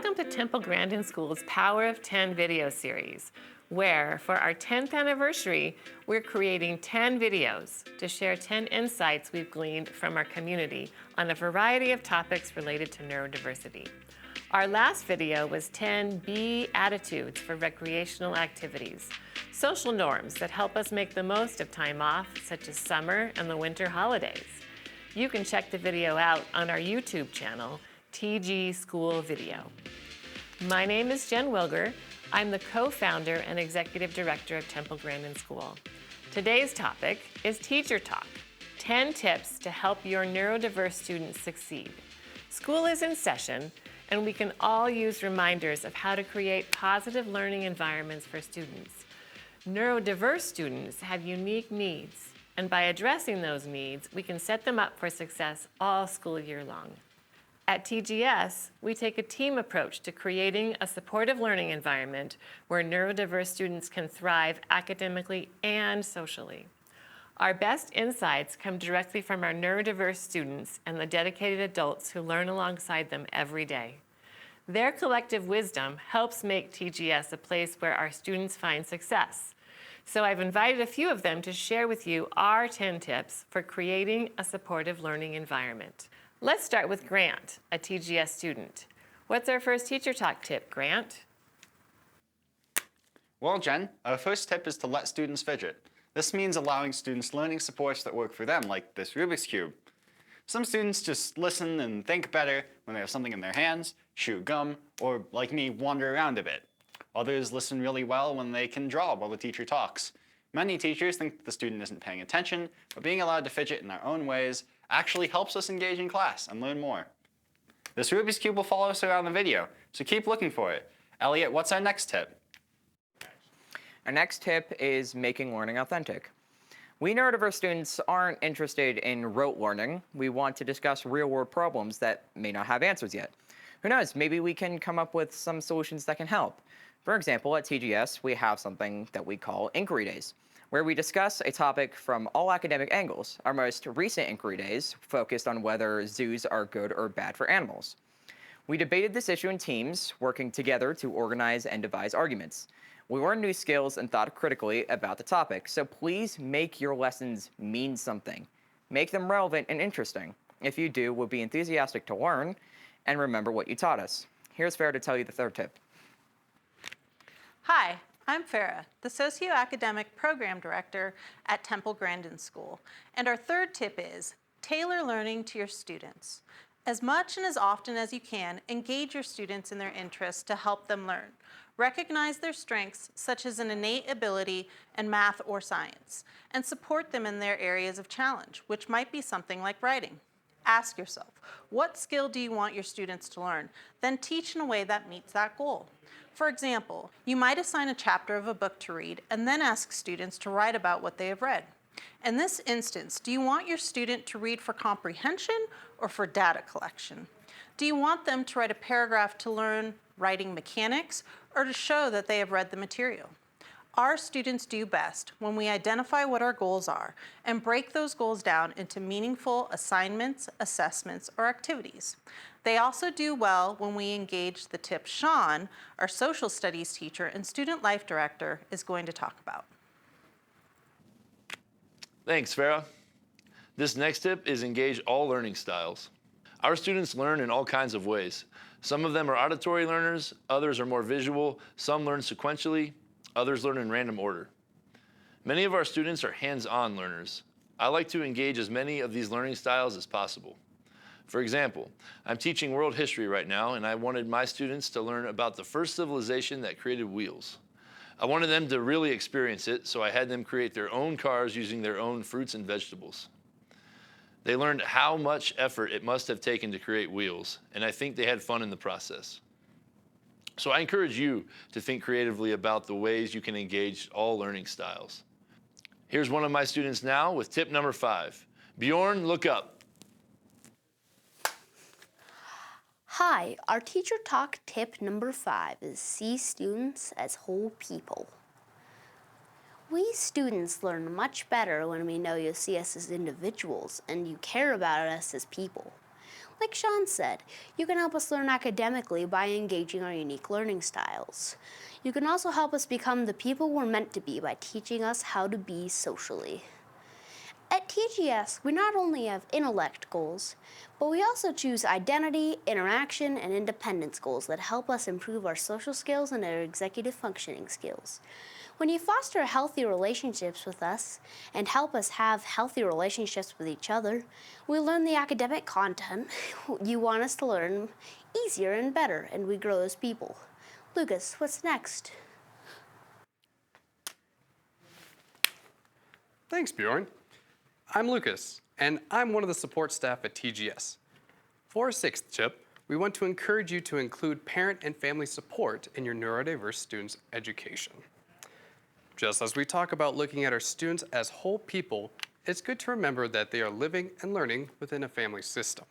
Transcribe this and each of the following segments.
Welcome to Temple Grandin School's Power of 10 video series, where for our 10th anniversary, we're creating 10 videos to share 10 insights we've gleaned from our community on a variety of topics related to neurodiversity. Our last video was 10 B attitudes for recreational activities, social norms that help us make the most of time off, such as summer and the winter holidays. You can check the video out on our YouTube channel, TG School Video. My name is Jen Wilger. I'm the co-founder and executive director of Temple Grandin School. Today's topic is Teacher Talk, 10 tips to help your neurodiverse students succeed. School is in session, and we can all use reminders of how to create positive learning environments for students. Neurodiverse students have unique needs, and by addressing those needs, we can set them up for success all school year long. At TGS, we take a team approach to creating a supportive learning environment where neurodiverse students can thrive academically and socially. Our best insights come directly from our neurodiverse students and the dedicated adults who learn alongside them every day. Their collective wisdom helps make TGS a place where our students find success. So I've invited a few of them to share with you our 10 tips for creating a supportive learning environment. Let's start with Grant, a TGS student. What's our first Teacher Talk tip, Grant? Well, Jen, our first tip is to let students fidget. This means allowing students learning supports that work for them, like this Rubik's Cube. Some students just listen and think better when they have something in their hands, chew gum, or, like me, wander around a bit. Others listen really well when they can draw while the teacher talks. Many teachers think that the student isn't paying attention, but being allowed to fidget in our own ways actually helps us engage in class and learn more. This Rubik's Cube will follow us around the video, so keep looking for it. Elliot, what's our next tip? Our next tip is making learning authentic. We neurodiverse students aren't interested in rote learning. We want to discuss real-world problems that may not have answers yet. Who knows, maybe we can come up with some solutions that can help. For example, at TGS, we have something that we call Inquiry Days, where we discuss a topic from all academic angles. Our most recent Inquiry Days focused on whether zoos are good or bad for animals. We debated this issue in teams, working together to organize and devise arguments. We learned new skills and thought critically about the topic, so please make your lessons mean something. Make them relevant and interesting. If you do, we'll be enthusiastic to learn and remember what you taught us. Here's Farah to tell you the third tip. Hi, I'm Farah, the Socio-Academic Program Director at Temple Grandin School, and our third tip is tailor learning to your students. As much and as often as you can, engage your students in their interests to help them learn. Recognize their strengths, such as an innate ability in math or science, and support them in their areas of challenge, which might be something like writing. Ask yourself, what skill do you want your students to learn? Then teach in a way that meets that goal. For example, you might assign a chapter of a book to read and then ask students to write about what they have read. In this instance, do you want your student to read for comprehension or for data collection? Do you want them to write a paragraph to learn writing mechanics or to show that they have read the material? Our students do best when we identify what our goals are and break those goals down into meaningful assignments, assessments, or activities. They also do well when we engage the tip Sean, our social studies teacher and student life director, is going to talk about. Thanks, Farah. This next tip is engage all learning styles. Our students learn in all kinds of ways. Some of them are auditory learners, others are more visual, some learn sequentially, others learn in random order. Many of our students are hands-on learners. I like to engage as many of these learning styles as possible. For example, I'm teaching world history right now, and I wanted my students to learn about the first civilization that created wheels. I wanted them to really experience it, so I had them create their own cars using their own fruits and vegetables. They learned how much effort it must have taken to create wheels, and I think they had fun in the process. So I encourage you to think creatively about the ways you can engage all learning styles. Here's one of my students now with tip number 5. Bjorn, look up. Hi, our Teacher Talk tip number 5 is see students as whole people. We students learn much better when we know you see us as individuals and you care about us as people. Like Sean said, you can help us learn academically by engaging our unique learning styles. You can also help us become the people we're meant to be by teaching us how to be socially. At TGS, we not only have intellect goals, but we also choose identity, interaction, and independence goals that help us improve our social skills and our executive functioning skills. When you foster healthy relationships with us and help us have healthy relationships with each other, we learn the academic content you want us to learn easier and better, and we grow as people. Lucas, what's next? Thanks, Bjorn. I'm Lucas, and I'm one of the support staff at TGS. For our 6th tip, we want to encourage you to include parent and family support in your neurodiverse students' education. Just as we talk about looking at our students as whole people, it's good to remember that they are living and learning within a family system.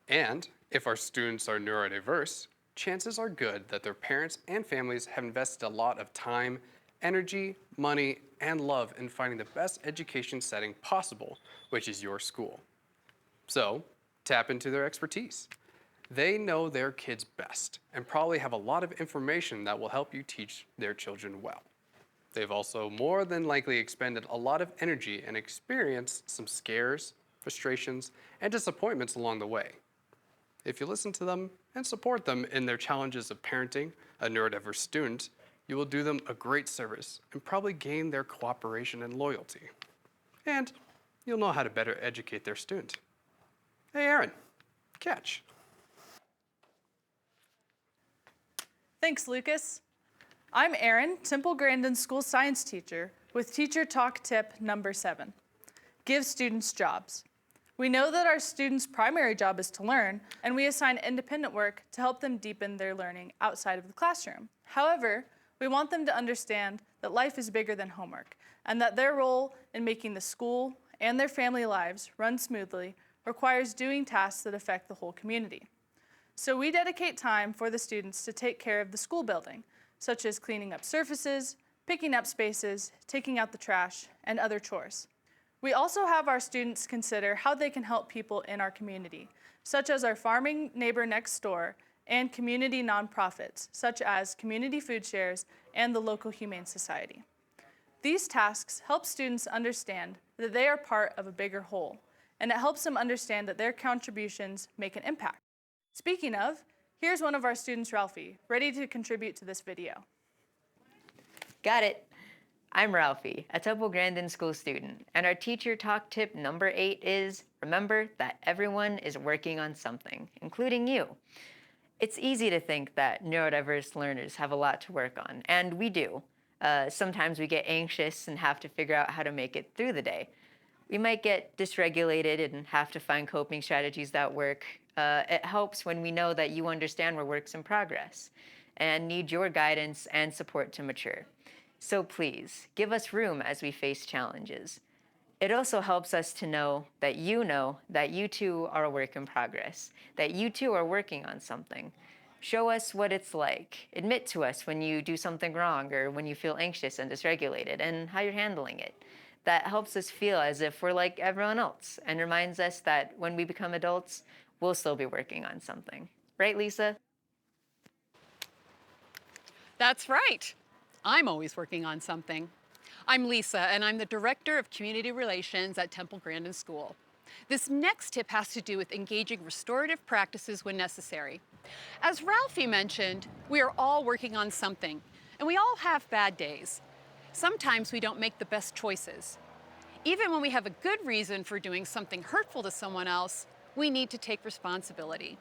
And if our students are neurodiverse, chances are good that their parents and families have invested a lot of time, energy, money, and love in finding the best education setting possible, which is your school. So, tap into their expertise. They know their kids best and probably have a lot of information that will help you teach their children well. They've also more than likely expended a lot of energy and experienced some scares, frustrations, and disappointments along the way. If you listen to them and support them in their challenges of parenting a neurodiverse student, you will do them a great service and probably gain their cooperation and loyalty. And you'll know how to better educate their student. Hey, Aaron, catch. Thanks, Lucas. I'm Erin, Temple Grandin School science teacher, with Teacher Talk tip number 7. Give students jobs. We know that our students' primary job is to learn, and we assign independent work to help them deepen their learning outside of the classroom. However, we want them to understand that life is bigger than homework, and that their role in making the school and their family lives run smoothly requires doing tasks that affect the whole community. So we dedicate time for the students to take care of the school building, such as cleaning up surfaces, picking up spaces, taking out the trash, and other chores. We also have our students consider how they can help people in our community, such as our farming neighbor next door and community nonprofits, such as community food shares and the local humane society. These tasks help students understand that they are part of a bigger whole, and it helps them understand that their contributions make an impact. Speaking of, here's one of our students, Ralphie, ready to contribute to this video. Got it. I'm Ralphie, a Temple Grandin School student, and our teacher talk tip number 8 is remember that everyone is working on something, including you. It's easy to think that neurodiverse learners have a lot to work on, and we do. Sometimes we get anxious and have to figure out how to make it through the day. We might get dysregulated and have to find coping strategies that work. It helps when we know that you understand we're works in progress and need your guidance and support to mature. So please, give us room as we face challenges. It also helps us to know that you too are a work in progress, that you too are working on something. Show us what it's like. Admit to us when you do something wrong or when you feel anxious and dysregulated and how you're handling it. That helps us feel as if we're like everyone else and reminds us that when we become adults, we'll still be working on something. Right, Lisa? That's right. I'm always working on something. I'm Lisa, and I'm the Director of Community Relations at Temple Grandin School. This next tip has to do with engaging restorative practices when necessary. As Ralphie mentioned, we are all working on something, and we all have bad days. Sometimes we don't make the best choices. Even when we have a good reason for doing something hurtful to someone else, we need to take responsibility.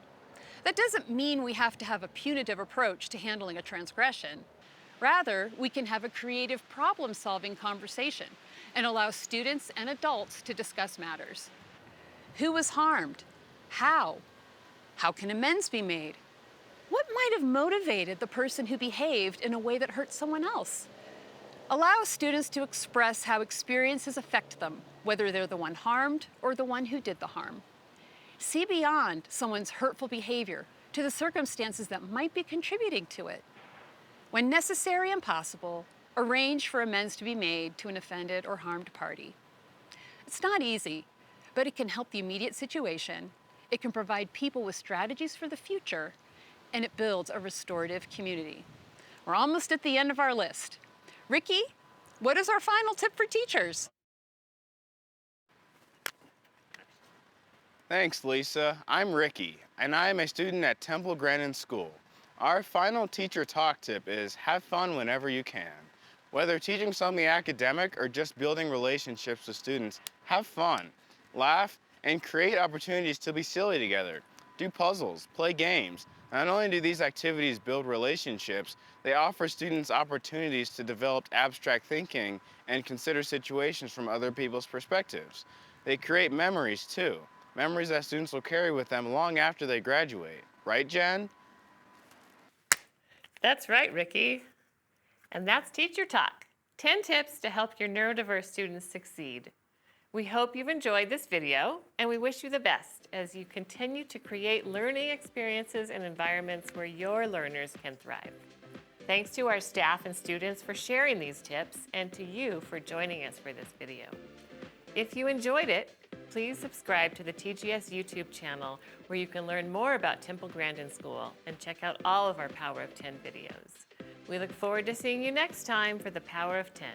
That doesn't mean we have to have a punitive approach to handling a transgression. Rather, we can have a creative problem-solving conversation and allow students and adults to discuss matters. Who was harmed? How? How can amends be made? What might have motivated the person who behaved in a way that hurt someone else? Allow students to express how experiences affect them, whether they're the one harmed or the one who did the harm. See beyond someone's hurtful behavior to the circumstances that might be contributing to it. When necessary and possible, arrange for amends to be made to an offended or harmed party. It's not easy, but it can help the immediate situation It can provide people with strategies for the future, and it builds a restorative community. We're almost at the end of our list. Ricky, what is our final tip for teachers? Thanks, Lisa. I'm Ricky, and I am a student at Temple Grandin School. Our final teacher talk tip is have fun whenever you can. Whether teaching something academic or just building relationships with students, have fun, laugh, and create opportunities to be silly together. Do puzzles, play games. Not only do these activities build relationships, they offer students opportunities to develop abstract thinking and consider situations from other people's perspectives. They create memories too. Memories that students will carry with them long after they graduate. Right, Jen? That's right, Ricky. And that's Teacher Talk, 10 tips to help your neurodiverse students succeed. We hope you've enjoyed this video, and we wish you the best as you continue to create learning experiences and environments where your learners can thrive. Thanks to our staff and students for sharing these tips, and to you for joining us for this video. If you enjoyed it, please subscribe to the TGS YouTube channel where you can learn more about Temple Grandin School and check out all of our Power of 10 videos. We look forward to seeing you next time for the Power of 10.